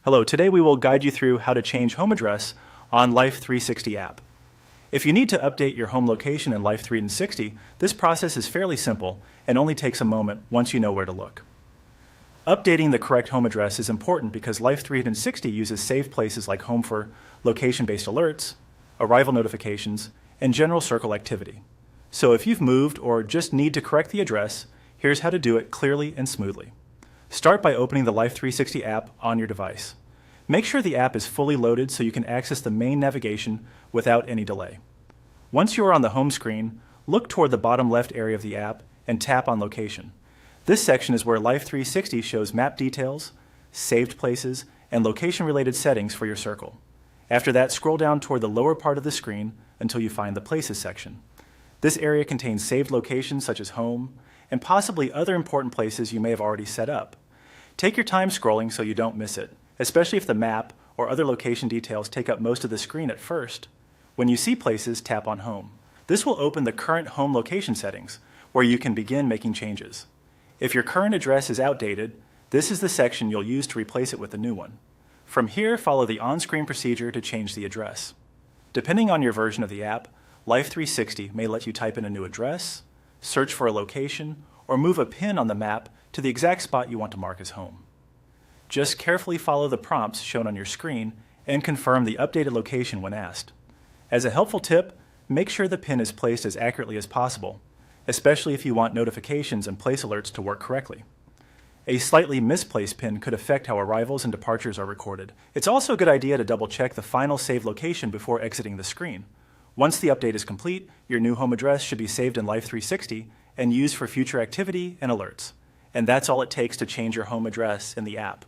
Hello, today we will guide you through how to change home address on Life360 app. If you need to update your home location in Life360, this process is fairly simple and only takes a moment once you know where to look. Updating the correct home address is important because Life360 uses saved places like home for location-based alerts, arrival notifications, and general circle activity. So if you've moved or just need to correct the address, here's how to do it clearly and smoothly. Start by opening the Life360 app on your device. Make sure the app is fully loaded so you can access the main navigation without any delay. Once you are on the home screen, look toward the bottom left area of the app and tap on Location. This section is where Life360 shows map details, saved places, and location-related settings for your circle. After that, scroll down toward the lower part of the screen until you find the Places section. This area contains saved locations such as home, and possibly other important places you may have already set up. Take your time scrolling so you don't miss it, especially if the map or other location details take up most of the screen at first. When you see places, tap on Home. This will open the current home location settings, where you can begin making changes. If your current address is outdated, this is the section you'll use to replace it with a new one. From here, follow the on-screen procedure to change the address. Depending on your version of the app, Life360 may let you type in a new address, search for a location, or move a pin on the map to the exact spot you want to mark as home. Just carefully follow the prompts shown on your screen and confirm the updated location when asked. As a helpful tip, make sure the pin is placed as accurately as possible, especially if you want notifications and place alerts to work correctly. A slightly misplaced pin could affect how arrivals and departures are recorded. It's also a good idea to double-check the final saved location before exiting the screen. Once the update is complete, your new home address should be saved in Life360 and used for future activity and alerts. And that's all it takes to change your home address in the app.